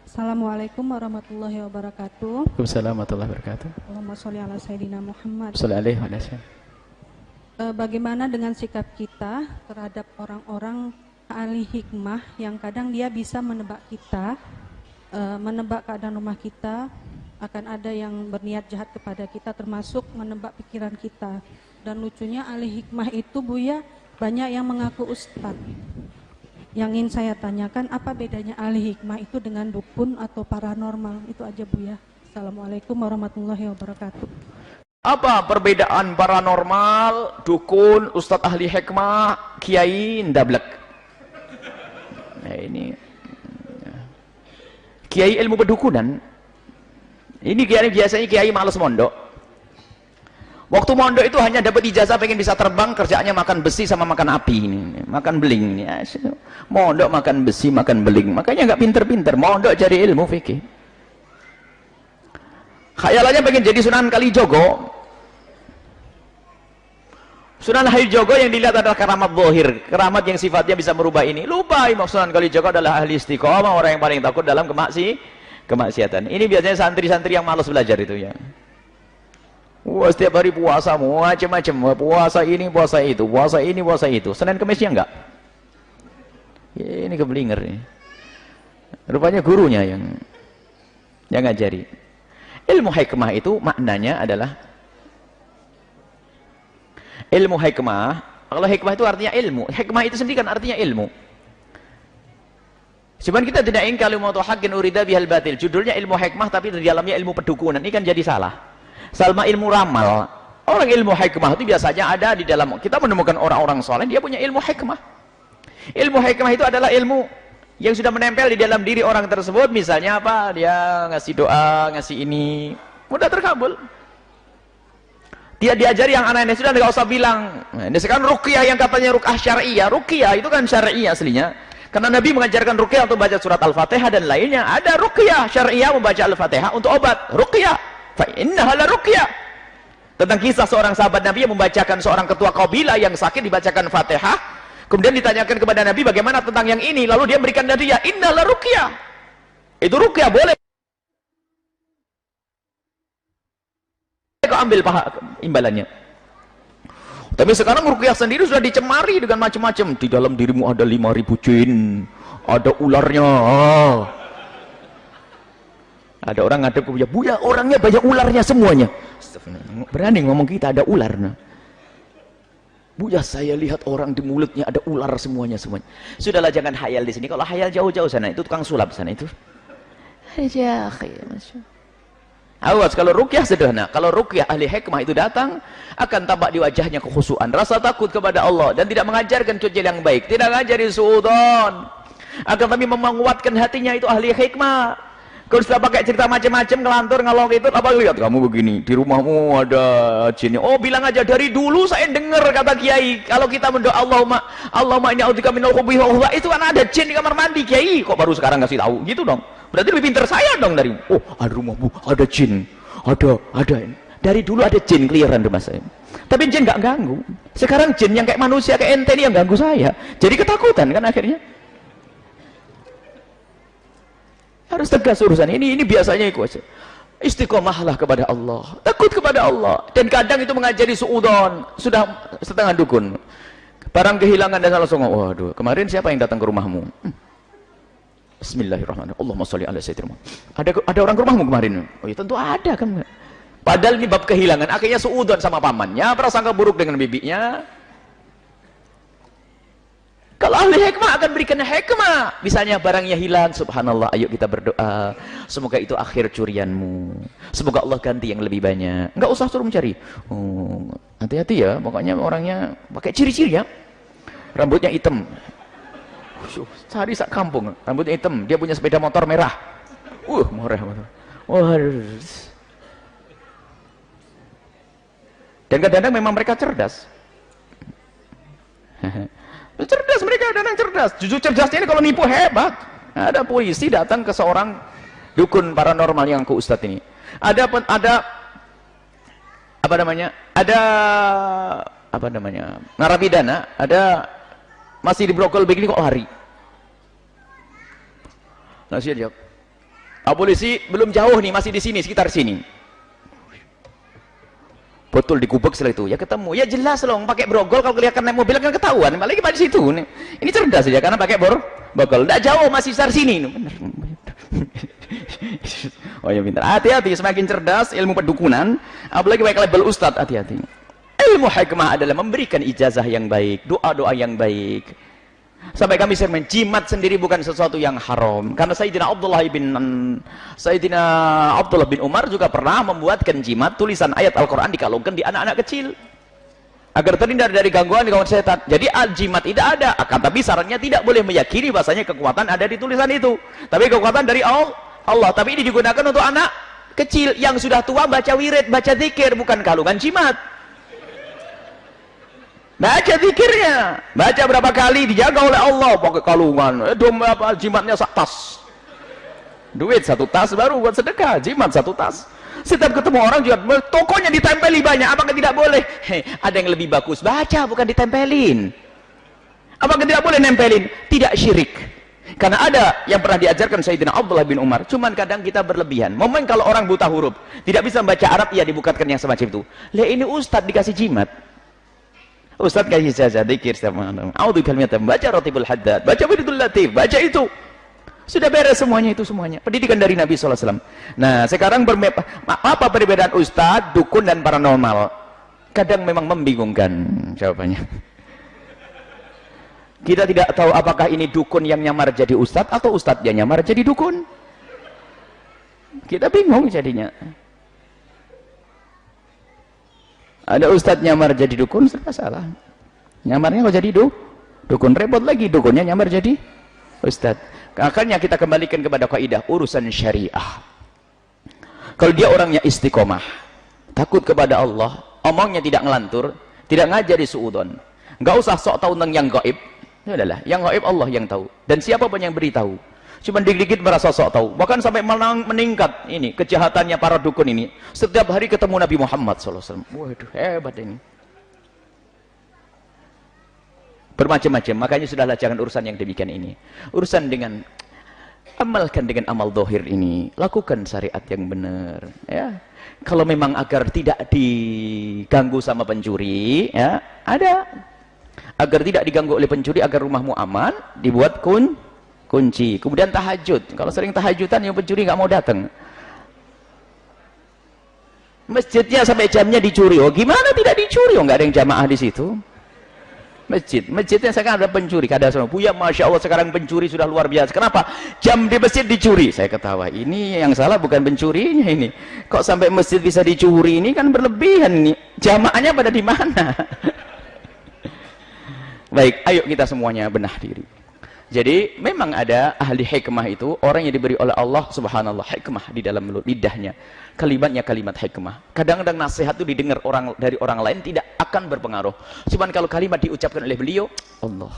Assalamualaikum warahmatullahi wabarakatuh. Waalaikumsalam warahmatullahi wabarakatuh. Allahumma sholli ala sayyidina Muhammad. Shallallahu alaihi wasallam. Bagaimana dengan sikap kita terhadap orang-orang ahli hikmah yang kadang dia bisa menebak kita, menebak keadaan rumah kita, akan ada yang berniat jahat kepada kita, termasuk menebak pikiran kita. Dan lucunya ahli hikmah itu Buya banyak yang mengaku ustadz. Yang ingin saya tanyakan, apa bedanya ahli hikmah itu dengan dukun atau paranormal? Itu aja Buya. Assalamualaikum warahmatullahi wabarakatuh. Apa perbedaan paranormal, dukun, ustadz ahli hikmah, kiai, ndablek? Nah ini kiai ilmu pedukunan. Ini kiai biasanya kiai malas mondok. Waktu mondok itu hanya dapat ijazah, pengen bisa terbang, kerjaannya makan besi sama makan api ini, makan beling ini. Mondok makan besi, makan beling. Makanya nggak pinter-pinter. Mondok cari ilmu fikih. Khayalannya pengen jadi Sunan Kalijogo. Sunan Kalijogo yang dilihat adalah keramat zahir, keramat yang sifatnya bisa merubah ini. Lupa Sunan Kalijogo adalah ahli istiqomah, orang yang paling takut dalam kemaksiatan. Ini biasanya santri-santri yang malas belajar itu ya. Wah, setiap hari puasa macam-macam, puasa ini, puasa itu, puasa ini, puasa itu. Senin Kemisnya enggak. Ini keblinger nih. Rupanya gurunya yang ngajari. Ilmu hikmah itu maknanya adalah ilmu hikmah. Kalau hikmah itu artinya ilmu. Hikmah itu sendiri kan artinya ilmu. Cuman kita tidak ingin kalimatu haqqin urida bihal batil. Judulnya ilmu hikmah tapi di dalamnya ilmu pedukunan. Ini kan jadi salah. Salma ilmu ramal. Orang ilmu hikmah itu biasanya ada di dalam. Kita menemukan orang-orang soleh, dia punya ilmu hikmah. Ilmu hikmah itu adalah ilmu yang sudah menempel di dalam diri orang tersebut. Misalnya apa? Dia ngasih doa, ngasih ini, mudah terkabul. Dia diajari yang aneh-aneh, sudah nggak usah bilang. Nah, ini sekarang ruqyah yang katanya ruqyah syariah. Ruqyah itu kan syariah aslinya. Karena Nabi mengajarkan ruqyah untuk baca surat Al-Fatihah dan lainnya. Ada ruqyah syariah membaca Al-Fatihah untuk obat. Ruqyah. Fa'innaha la ruqyah. Tentang kisah seorang sahabat Nabi yang membacakan seorang ketua kabilah yang sakit dibacakan Fatihah. Kemudian ditanyakan kepada Nabi bagaimana tentang yang ini. Lalu dia berikan hadiah. Inna la ruqyah. Itu ruqyah boleh. Kau ambil imbalannya. Tapi sekarang ruqyah sendiri sudah dicemari dengan macam-macam. Di dalam dirimu ada 5.000 jin. Ada ularnya. Ada orang ngadep ke Buya, Buya orangnya banyak ularnya semuanya. Berani ngomong kita ada ular. Nah. Buya saya lihat orang di mulutnya ada ular semuanya. Sudahlah jangan hayal di sini. Kalau hayal jauh-jauh sana itu tukang sulap sana itu. Awas kalau ruqyah sederhana. Kalau ruqyah ahli hikmah itu datang akan tampak di wajahnya kekhusyuan, rasa takut kepada Allah dan tidak mengajarkan cuci yang baik, tidak mengajarin suudzon. Akan tapi menguatkan hatinya itu ahli hikmah. Kalau sudah pakai cerita macam-macam, ngelantur, ngalor itu, apa lihat kamu begini, di rumahmu ada jinnya. Oh bilang aja dari dulu saya dengar kata Kiai, kalau kita mendoa Allahumma inni a'udzubika minal khubuthi wal khaba'ith, itu kan ada jin di kamar mandi Kiai. Kok baru sekarang ngasih tahu? Gitu dong. Berarti lebih pintar saya dong dari. Oh ada rumahmu, ada jin, ada. Dari dulu ada jin keliaran rumah saya. Tapi jin nggak ganggu. Sekarang jin yang kayak manusia kayak ente ini yang ganggu saya. Jadi ketakutan kan akhirnya. Harus tegas urusan ini biasanya ikut istiqomahlah kepada Allah, takut kepada Allah. Dan kadang itu mengajari suudzon, sudah setengah dukun, barang kehilangan dan langsung waduh kemarin siapa yang datang ke rumahmu? Bismillahirrahmanirrahim. Allahumma sholli ala sayyidina Muhammad. Ada orang ke rumahmu kemarin? Oh ya tentu ada kan. Padahal ini bab kehilangan, akhirnya suudzon sama pamannya, prasangka buruk dengan bibinya. Kalau ahli hikmah akan berikan hikmah. Misalnya barangnya hilang, subhanallah, ayo kita berdoa. Semoga itu akhir curianmu. Semoga Allah ganti yang lebih banyak. Enggak usah suruh mencari. Oh, hati-hati ya, pokoknya orangnya pakai ciri-ciri ya. Rambutnya hitam. Cari sak kampung, rambutnya hitam. Dia punya sepeda motor merah. Merah. Dan kadang-kadang memang mereka cerdas. Cerdas mereka, kadang cerdas. Jujur cerdasnya ini kalau nipu hebat. Ada polisi datang ke seorang dukun paranormal yang ke ustadz ini. Ada narapidana, ada masih di brokol begini kok lari. Nah, saya jawab, polisi belum jauh nih, masih di sini, sekitar sini. Betul digubek setelah itu, ya ketemu, ya jelas loh, pakai brogol kalau kelihatan naik mobil kan ketahuan, apalagi pada situ. Ini cerdas saja karena pakai brogol, tidak jauh, masih sekitar sini. Bener. Oh ya pintar, hati-hati, semakin cerdas ilmu pedukunan, apalagi pakai label ustadz, hati-hati. Ilmu hikmah adalah memberikan ijazah yang baik, doa-doa yang baik. Sampai kami sering jimat sendiri bukan sesuatu yang haram. Karena Sayyidina Abdullah bin Umar juga pernah membuatkan jimat, tulisan ayat Al-Quran dikalungkan di anak-anak kecil agar terhindar dari gangguan setan. Jadi jimat tidak ada, akan tapi sarannya tidak boleh meyakini bahasanya kekuatan ada di tulisan itu, tapi kekuatan dari Allah. Tapi ini digunakan untuk anak kecil yang sudah tua, baca wirid, baca zikir, bukan kalungan jimat. Baca zikirnya, baca berapa kali, dijaga oleh Allah, pakai kalungan, jimatnya sak tas, duit 1 tas baru buat sedekah, jimat 1 tas. Setiap ketemu orang juga, tokonya ditempeli banyak, apakah tidak boleh? Ada yang lebih bagus, baca bukan ditempelin. Apakah tidak boleh nempelin? Tidak syirik. Karena ada yang pernah diajarkan Sayyidina Abdullah bin Umar, cuman kadang kita berlebihan. Momen kalau orang buta huruf, tidak bisa membaca Arab, ya dibukakan yang semacam itu. Ini ustadz dikasih jimat. Ustaz kasih saja zikir sama a'udzu billahi baca Ratibul Haddad, baca Wiridul Latif, baca itu. Sudah beres semuanya itu semuanya. Pendidikan dari Nabi sallallahu alaihi wasallam. Nah, sekarang apa perbedaan ustaz, dukun dan paranormal? Kadang memang membingungkan jawabannya. Kita tidak tahu apakah ini dukun yang nyamar jadi ustaz atau ustaz yang nyamar jadi dukun. Kita bingung jadinya. Ada ustadz nyamar jadi dukun, serba salah. Nyamarnya kok jadi dukun, repot lagi, dukunnya nyamar jadi ustadz. Akhirnya kita kembalikan kepada kaidah urusan syariah. Kalau dia orangnya istiqomah, takut kepada Allah, omongnya tidak ngelantur, tidak ngajari suudon, nggak usah sok tahu tentang yang gaib. Ya adalah yang gaib Allah yang tahu, dan siapapun yang beritahu. Cuma dikit-dikit merasa sok tahu, bahkan sampai meningkat ini kejahatannya para dukun ini. Setiap hari ketemu Nabi Muhammad SAW. Waduh, hebat ini. Bermacam-macam, makanya sudahlah jangan urusan yang demikian ini. Urusan dengan amalkan dengan amal dohir ini, lakukan syariat yang benar. Ya, kalau memang agar tidak diganggu sama pencuri, ya ada. Agar tidak diganggu oleh pencuri, agar rumahmu aman, dibuat kunci. Kemudian tahajud. Kalau sering tahajudan yang pencuri nggak mau datang. Masjidnya sampai jamnya dicuri. Oh gimana tidak dicuri? Oh nggak ada yang jamaah di situ. Masjidnya sekarang ada pencuri. Kada semua. Buya, masya Allah sekarang pencuri sudah luar biasa. Kenapa? Jam di masjid dicuri. Saya ketawa. Ini yang salah bukan pencurinya ini. Kok sampai masjid bisa dicuri? Ini kan berlebihan nih. Jamaahnya pada di mana? Baik, ayo kita semuanya benah diri. Jadi memang ada ahli hikmah itu orang yang diberi oleh Allah subhanallah hikmah di dalam lidahnya, kalimatnya kalimat hikmah. Kadang-kadang nasihat itu didengar dari orang lain tidak akan berpengaruh, cuman kalau kalimat diucapkan oleh beliau Allah.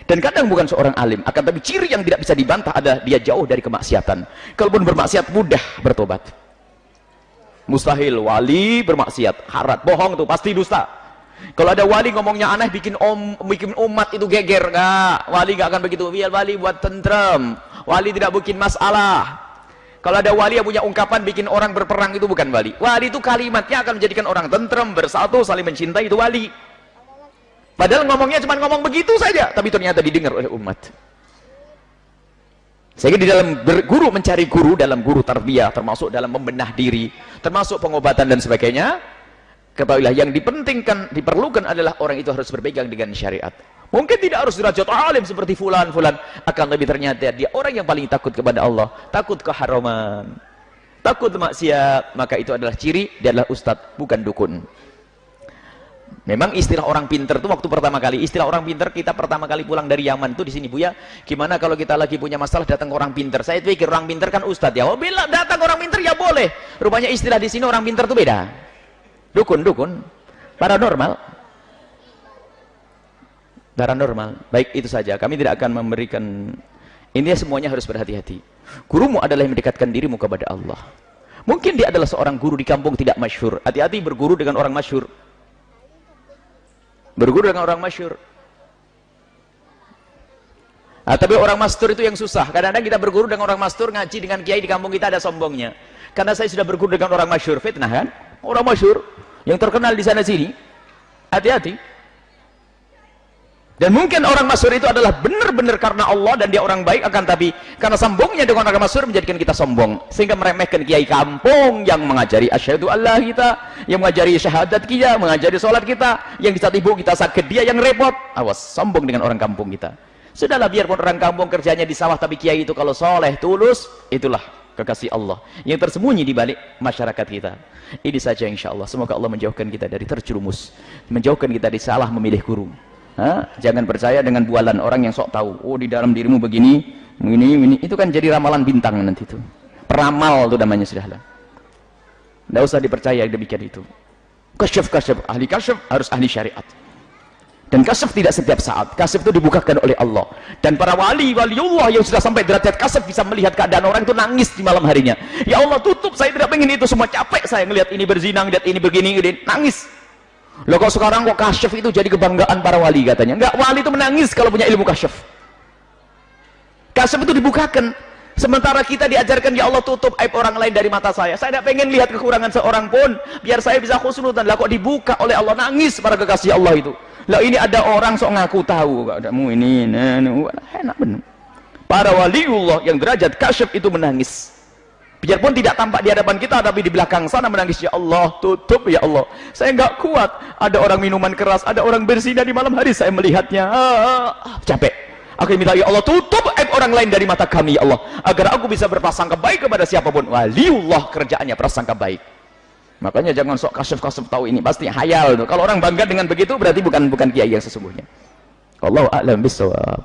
Dan kadang bukan seorang alim, akan tapi ciri yang tidak bisa dibantah adalah dia jauh dari kemaksiatan. Kalaupun bermaksiat mudah bertobat. Mustahil wali bermaksiat, harat, bohong tuh pasti dusta. Kalau ada wali ngomongnya aneh bikin umat itu geger, enggak. Wali enggak akan begitu. Biar wali buat tentrem. Wali tidak bikin masalah. Kalau ada wali yang punya ungkapan bikin orang berperang, itu bukan wali. Wali itu kalimatnya akan menjadikan orang tentrem, bersatu, saling mencintai, itu wali. Padahal ngomongnya cuma ngomong begitu saja, tapi ternyata didengar oleh umat. Sehingga di dalam berguru, mencari guru dalam guru tarbiyah, termasuk dalam membenah diri, termasuk pengobatan dan sebagainya, ketahuilah yang diperlukan adalah orang itu harus berpegang dengan syariat. Mungkin tidak harus derajat alim seperti fulan, akan lebih ternyata dia orang yang paling takut kepada Allah, takut keharaman, takut maksiat, maka itu adalah ciri dia adalah ustadz, bukan dukun. Memang istilah orang pinter itu waktu pertama kali, istilah orang pinter kita pertama kali pulang dari Yaman itu di sini Buya, gimana kalau kita lagi punya masalah datang ke orang pinter? Saya pikir orang pinter kan ustadz ya. Oh bila datang orang pinter ya boleh. Rupanya istilah di sini orang pinter itu beda. Dukun, paranormal. Baik, itu saja. Kami tidak akan memberikan. Intinya semuanya harus berhati-hati. Gurumu adalah yang mendekatkan dirimu kepada Allah. Mungkin dia adalah seorang guru di kampung tidak masyhur. Hati-hati berguru dengan orang masyhur. Tapi orang mastur itu yang susah. Kadang-kadang kita berguru dengan orang mastur, ngaji dengan kiai di kampung kita ada sombongnya. Karena saya sudah berguru dengan orang masyhur, fitnah kan? Orang masyhur yang terkenal di sana sini. Hati-hati. Dan mungkin orang masyhur itu adalah benar-benar karena Allah dan dia orang baik, akan tapi karena sombongnya dengan orang masyhur menjadikan kita sombong, sehingga meremehkan kiai kampung yang mengajari asyhadu Allah kita, yang mengajari syahadat kita, mengajari sholat kita, yang di saat ibu kita sakit dia yang repot. Awas, sombong dengan orang kampung kita. Sudahlah, biarpun orang kampung kerjanya di sawah, tapi kiai itu kalau soleh, tulus, itulah kekasih Allah yang tersembunyi di balik masyarakat kita. Ini saja insya Allah. Semoga Allah menjauhkan kita dari terjerumus, menjauhkan kita dari salah memilih guru. Jangan percaya dengan bualan orang yang sok tahu. Oh, di dalam dirimu begini, ini. Itu kan jadi ramalan bintang nanti itu. Peramal itu namanya, sudahlah. Tidak usah dipercaya demikian itu. Kasyaf, ahli kasyaf harus ahli syariat. Dan kasyaf tidak setiap saat. Kasyaf itu dibukakan oleh Allah. Dan para waliullah yang sudah sampai derajat kasyaf bisa melihat keadaan orang itu nangis di malam harinya. Ya Allah, tutup, saya tidak pengen itu semua, capek saya ngelihat ini berzina, ngelihat ini begini, nangis. Loh, kok sekarang kok kasyaf itu jadi kebanggaan para wali katanya? Enggak, wali itu menangis kalau punya ilmu kasyaf. Kasyaf itu dibukakan. Sementara kita diajarkan, ya Allah tutup aib orang lain dari mata saya. Saya tidak pengen lihat kekurangan seorang pun, biar saya bisa khusnudan. Lah kok dibuka oleh Allah, nangis para kekasih Allah itu. Lah ini ada orang sok ngaku tahu, kamu ini, enak benar. Para waliullah yang derajat kasyaf itu menangis. Biarpun tidak tampak di hadapan kita, tapi di belakang sana menangis, ya Allah tutup, ya Allah saya nggak kuat, ada orang minuman keras, ada orang berzina di malam hari, saya melihatnya, capek. Aku minta, ya Allah tutup aib orang lain dari mata kami, ya Allah, agar aku bisa berprasangka baik kepada siapapun. Waliullah kerjaannya prasangka baik. Makanya jangan sok kasyaf tahu ini pasti hayal tuh. Kalau orang bangga dengan begitu berarti bukan kiai yang sesungguhnya. Wallahu a'lam bishawab.